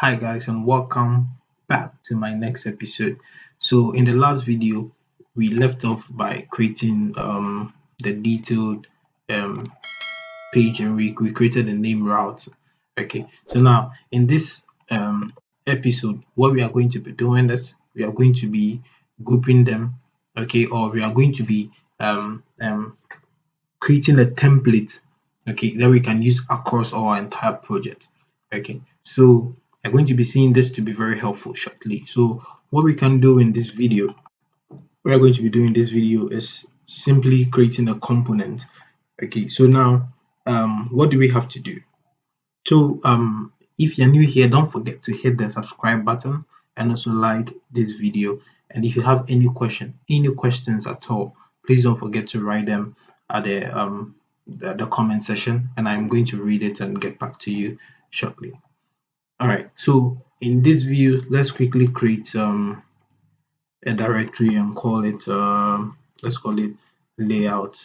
Hi guys and welcome back to my next episode. So in the last video we left off by creating the detailed um page and we created the name route. Okay, so now in this episode what we are going to be doing is we are going to be grouping them, okay, or we are going to be creating a template, okay, that we can use across our entire project. Okay, so I'm going to be seeing this to be very helpful shortly. So what we can do in this video, what we're going to be doing in this video is simply creating a component. Okay, so now what do we have to do? So if you're new here, don't forget to hit the subscribe button and also like this video. And if you have any questions at all, please don't forget to write them at the comment section, and I'm going to read it and get back to you shortly. All right. So in this view, let's quickly create a directory and call it let's call it layout.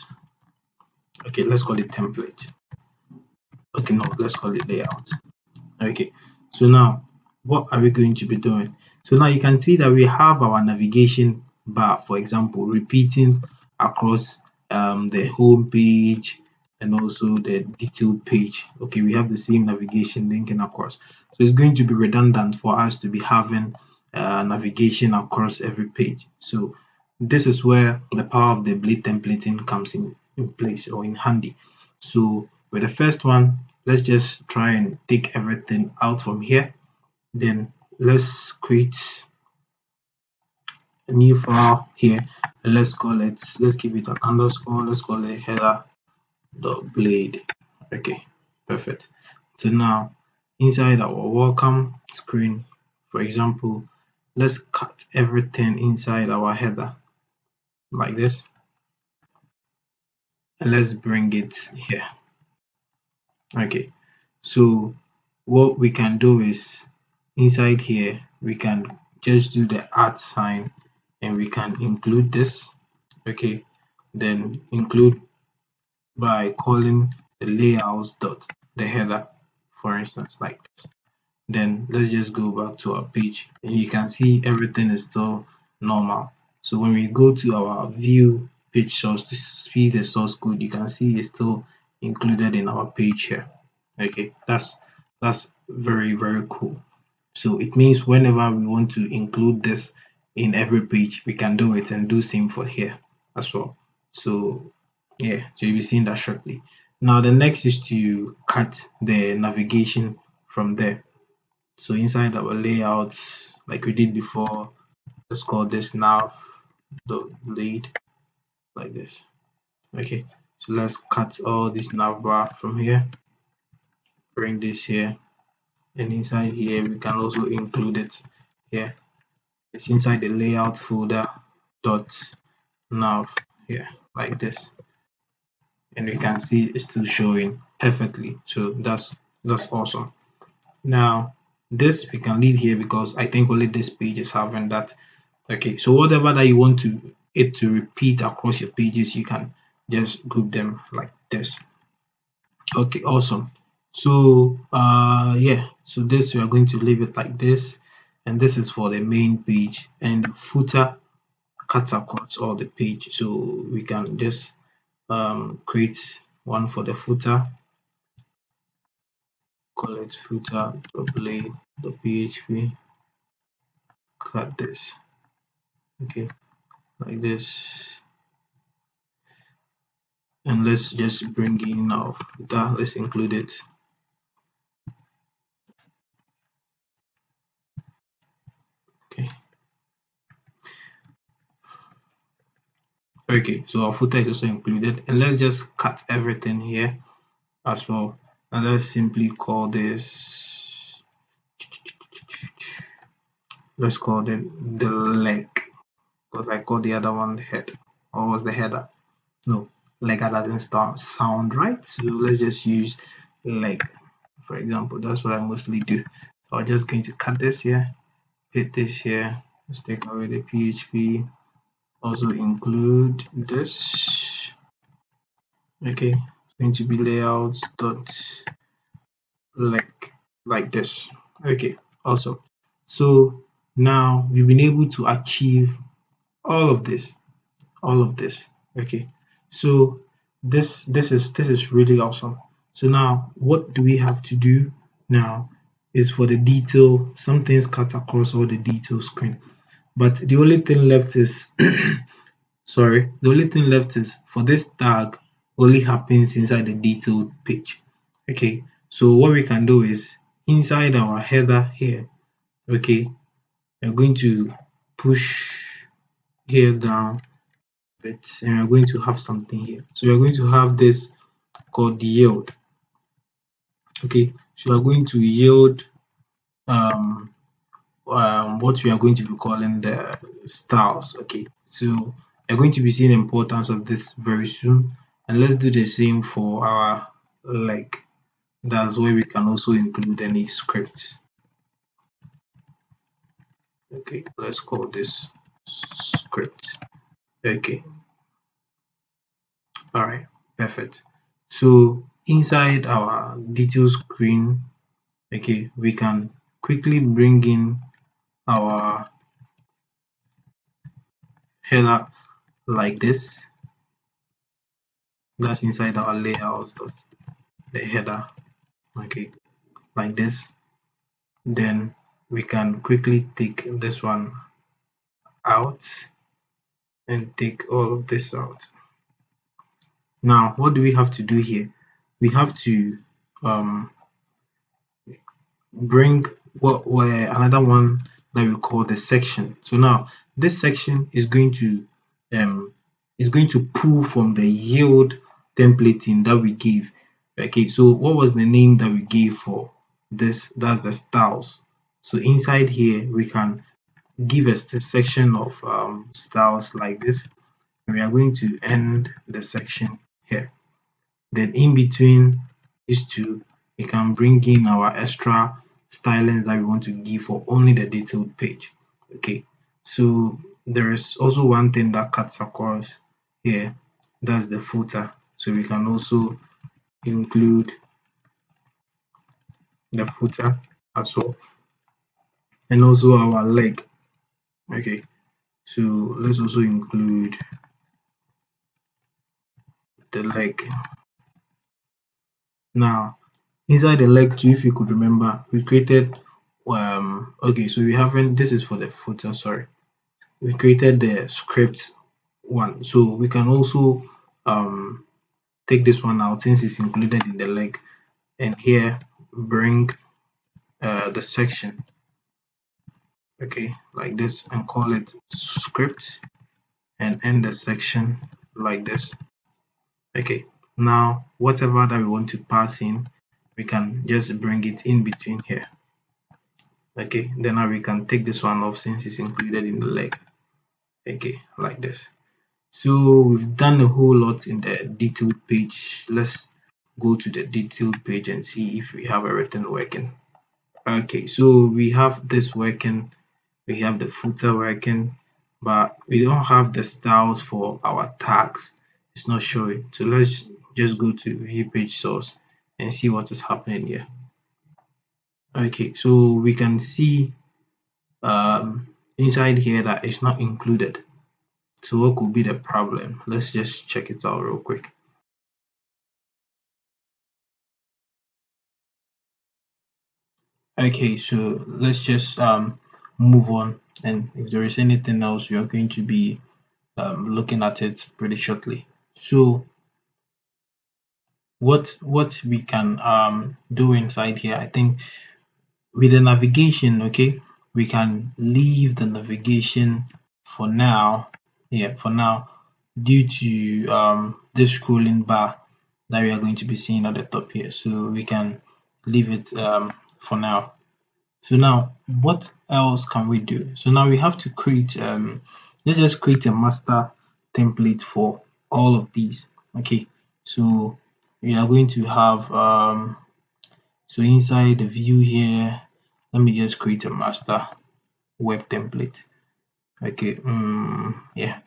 Okay, let's call it template. Okay, no, let's call it layout. Okay, so now what are we going to be doing? So now you can see that we have our navigation bar, for example, repeating across the home page and also the detailed page. Okay, we have the same navigation linking across. So it's going to be redundant for us to be having navigation across every page. So this is where the power of the blade templating comes in place or in handy. So with the first one, let's just try and take everything out from here. Then let's create a new file here. And let's give it an underscore. Let's call it header dot blade. Okay, perfect. So now inside our welcome screen, for example, let's cut everything inside our header like this. And let's bring it here. Okay, so what we can do is inside here we can just do the @ sign and we can include this. Okay, then include by calling the layouts dot the header, for instance, like this. Then let's just go back to our page and you can see everything is still normal. So when we go to our view page source to see the source code, you can see it's still included in our page here. Okay, that's very cool. So it means whenever we want to include this in every page, we can do it and do same for here as well. So yeah, so you'll be seeing that shortly. Now the next is to cut the navigation from there. So inside our layout, like we did before, let's call this nav dot blade like this. Okay, so let's cut all this nav bar from here, bring this here, and inside here we can also include it here. It's inside the layout folder dot nav here like this, and we can see it's still showing perfectly. So that's awesome. Now this we can leave here because I think only this page is having that. Okay, so whatever that you want it to repeat across your pages, you can just group them like this. Okay, awesome. So yeah, so this we are going to leave it like this, and this is for the main page, and the footer cuts across all the page. So we can just create one for the footer, call it footer blade php, cut this, okay, like this, and let's just bring in our footer, let's include it. Okay, okay, so our footer is also included, and let's just cut everything here as well, and let's simply call this, let's call it the leg, because I called the other one the head, or was the header? No, leg doesn't sound right, so let's just use leg, for example. That's what I mostly do. So I'm just going to cut this here, hit this here, let's take away the php, also include this. Okay, it's going to be layouts dot like this. Okay, Awesome. So now we've been able to achieve all of this, all of this. Okay. So this is really awesome. So now what do we have to do now is for the detail, some things cut across all the detail screen. But the only thing left is sorry, the only thing left is for this tag only happens inside the detailed page. Okay, so what we can do is inside our header here, okay, we're going to push here down a bit and we're going to have something here. So we're going to have this called yield. Okay, so we're going to yield um, what we are going to be calling the styles. Okay, so you're going to be seeing the importance of this very soon, and let's do the same for our leg. That's where we can also include any scripts. Okay, let's call this script. Okay, all right, perfect. So inside our detail screen, okay, we can quickly bring in our header like this. That's inside our layouts, the header, okay, like this. Then we can quickly take this one out and take all of this out. Now, what do we have to do here? We have to um, bring what where another one that we call the section. So now this section um, is going to pull from the yield templating that we gave. Okay, so what was the name that we gave for this? That's the styles. So inside here we can give us the section of styles like this. We are going to end the section here. Then in between these two, we can bring in our extra stylings that we want to give for only the detailed page. Okay, so there is also one thing that cuts across here, that's the footer. So we can also include the footer as well, and also our leg. Okay, so let's also include the leg. Now, inside the leg too, if you could remember, we created okay, so we haven't, this is for the footer, sorry. We created the script one. So we can also um take this one out since it's included in the leg, and here bring the section, okay, like this, and call it script and end the section like this. Okay, now whatever that we want to pass in, we can just bring it in between here. Okay, then now we can take this one off since it's included in the leg. Okay, like this. So we've done a whole lot in the detailed page. Let's go to the detailed page and see if we have everything working. Okay, so we have this working, we have the footer working, but we don't have the styles for our tags. It's not showing. So let's just go to view page source and see what is happening here. Okay, so we can see inside here that it's not included. So what could be the problem? Let's just check it out real quick. Okay, so let's just move on, and if there is anything else, we are going to be looking at it pretty shortly. So what we can do inside here, I think with the navigation, okay, we can leave the navigation for now. Yeah, for now, due to this scrolling bar that we are going to be seeing at the top here, so we can leave it for now. So now, what else can we do? So now we have to create, let's just create a master template for all of these. Okay, so we are going to have, so inside the view here, let me just create a master web template. Okay, yeah,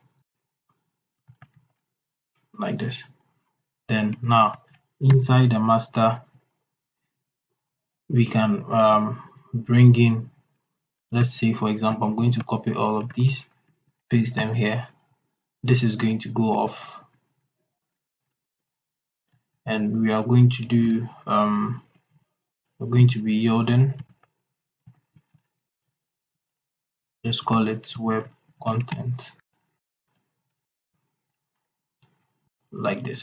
like this. Then now, inside the master, we can bring in, let's say for example, I'm going to copy all of these, paste them here. This is going to go off, and we are going to do we're going to be yielding, let's call it web content, like this.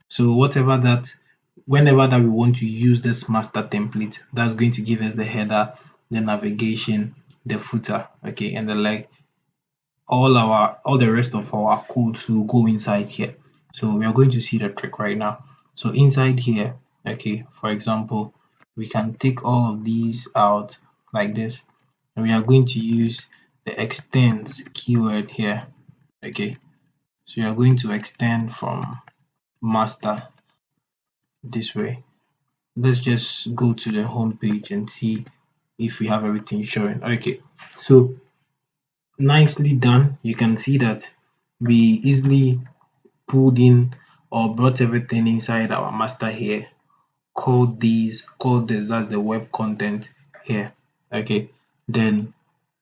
So whatever that, whenever that we want to use this master template, that's going to give us the header, the navigation, the footer, okay, and the like, all the rest of our codes will go inside here. So we are going to see the trick right now. So inside here, okay, for example, we can take all of these out like this, and we are going to use the extends keyword here. Okay, so you are going to extend from master this way. Let's just go to the home page and see if we have everything showing. Okay, so nicely done. You can see that we easily pulled in or brought everything inside our master here, called this, that's the web content here. Okay, then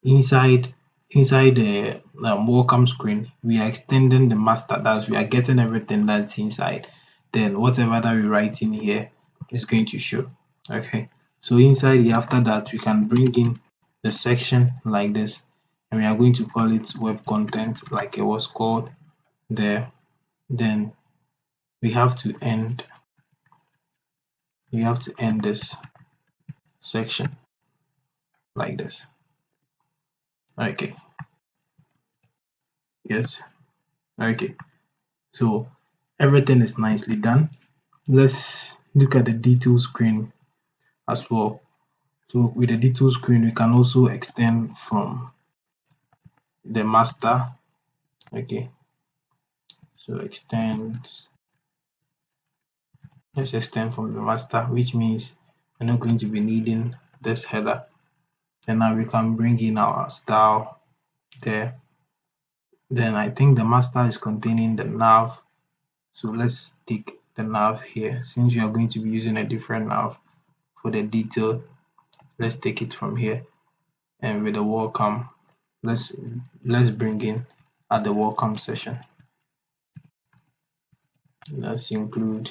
inside the welcome screen, we are extending the master, that's we are getting everything that's inside. Then whatever that we write in here is going to show. Okay, so inside here, after that, we can bring in the section like this, and we are going to call it web content like it was called there. Then we have to end this section like this. Okay, yes, okay, so everything is nicely done. Let's look at the detail screen as well. So with the detail screen, we can also extend from the master. Okay, so let's extend from the master, which means we're not going to be needing this header. And now we can bring in our style there. Then I think the master is containing the nav. So let's take the nav here. Since we are going to be using a different nav for the detail, let's take it from here. And with the welcome, let's bring in at the welcome session. Let's include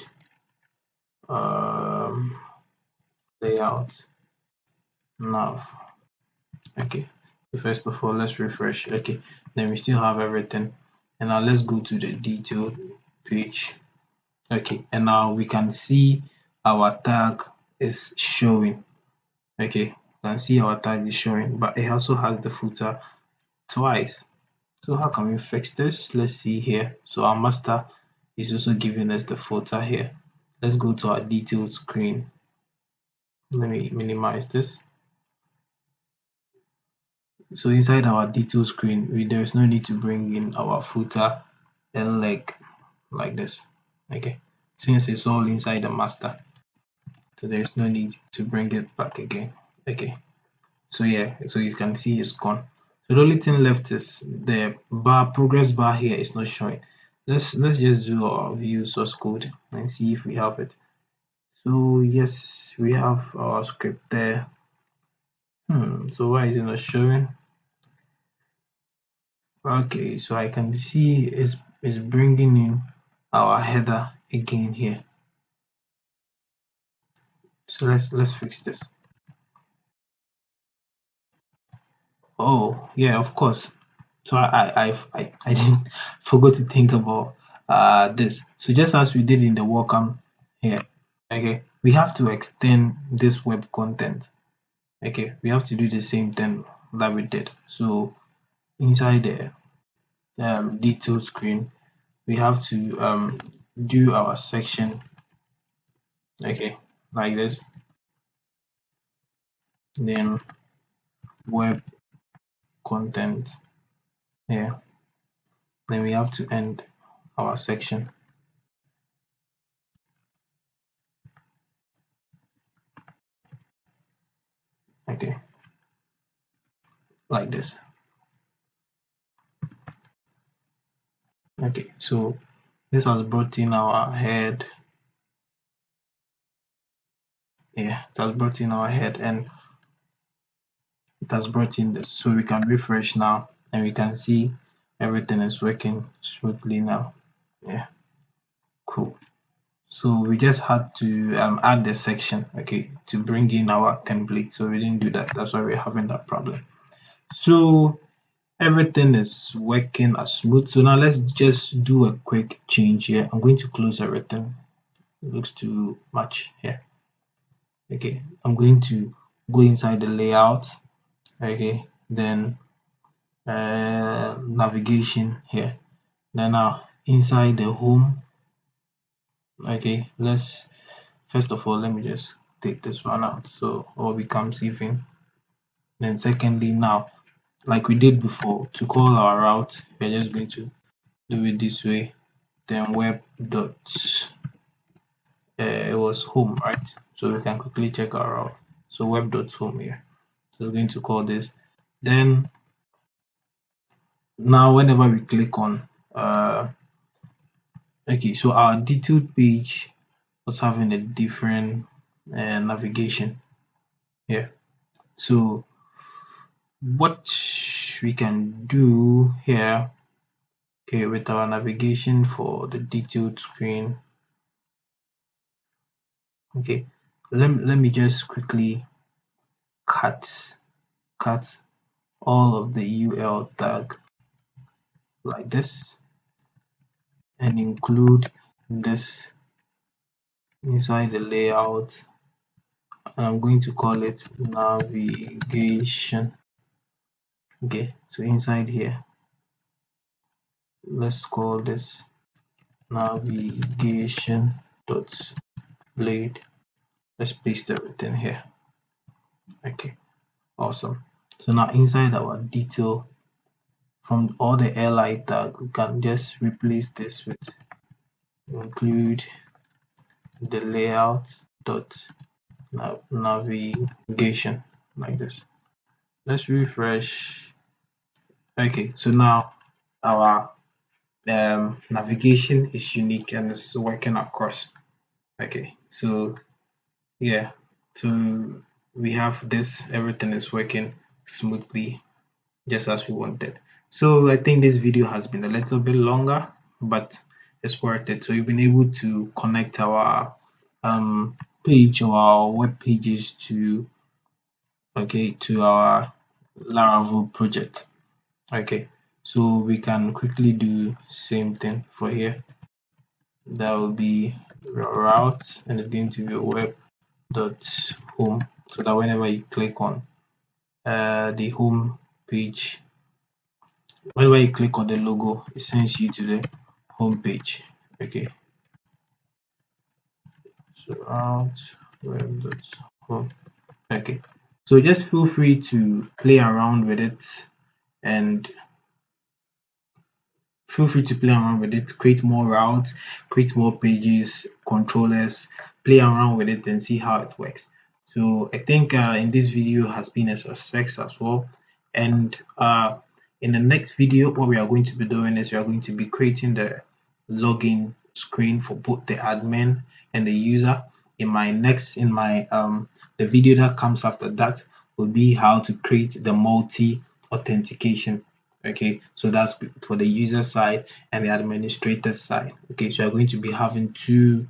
um, layout nav. Okay, so first of all, let's refresh. Okay, then we still have everything. And now let's go to the detail page. Okay, and now we can see our tag is showing. Okay, you can see our tag is showing, but it also has the footer twice. So how can we fix this? Let's see here. So our master is also giving us the footer here. Let's go to our detailed screen. Let me minimize this. So inside our detail screen, there is no need to bring in our footer and leg like this. Okay, since it's all inside the master, so there is no need to bring it back again. Okay, so yeah, so you can see it's gone. So the only thing left is the progress bar here is not showing. Let's just do our view source code and see if we have it. So yes, we have our script there. So why is it not showing? Okay, so I can see it's bringing in our header again here. So let's fix this. Oh yeah, of course. So I didn't forgot to think about this. So just as we did in the welcome here, okay, we have to extend this web content. Okay, we have to do the same thing that we did. So inside the detail screen, we have to do our section, okay, like this. Then web content here. Then we have to end our section, okay, like this. Okay, so this has brought in our head. Yeah, it has brought in our head, and it has brought in this. So we can refresh now and we can see everything is working smoothly now. Yeah, cool. So we just had to add the section, okay, to bring in our template. So we didn't do that. That's why we're having that problem. So everything is working as smooth. So now let's just do a quick change here. I'm going to close everything. It looks too much here. Okay, I'm going to go inside the layout. Okay, then navigation here. Then now inside the home. Okay, let's first of all let me just take this one out so all becomes even. Then secondly, now like we did before, to call our route, we're just going to do it this way. Then web dot it was home, right? So we can quickly check our route. So web dot home here. So we're going to call this. Then now whenever we click on okay, so our detailed page was having a different navigation here. So what we can do here, okay, with our navigation for the detailed screen, okay, let me just quickly cut cut all of the UL tag like this and include this inside the layout. I'm going to call it navigation. Okay, so inside here, let's call this navigation dot blade. Let's paste everything here. Okay, awesome. So now inside our detail, from all the li tag, we can just replace this with include the layout dot navigation like this. Let's refresh. Okay, so now our navigation is unique and it's working across. Okay, so yeah, so we have this, everything is working smoothly just as we wanted. So I think this video has been a little bit longer, but it's worth it. So you've been able to connect our page or our web pages to our laravel project. Okay, so we can quickly do same thing for here. That will be route and it's going to be web dot home, so that whenever you click on the home page, whenever you click on the logo, it sends you to the home page. Okay, so route web dot home. Okay, so just feel free to play around with it and create more routes, create more pages, controllers, play around with it and see how it works. So I think in this video has been a success as well. And in the next video, what we are going to be doing is we are going to be creating the login screen for both the admin and the user. In my the video that comes after that will be how to create the multi authentication. Okay, so that's for the user side and the administrator side. Okay, so you're going to be having two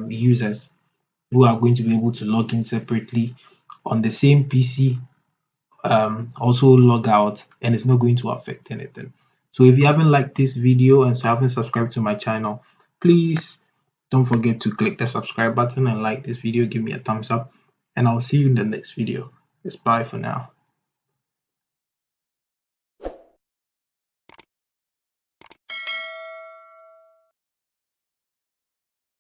users who are going to be able to log in separately on the same PC, also log out, and it's not going to affect anything. So if you haven't liked this video and so haven't subscribed to my channel, please don't forget to click the subscribe button and like this video, give me a thumbs up, and I'll see you in the next video. It's bye for now.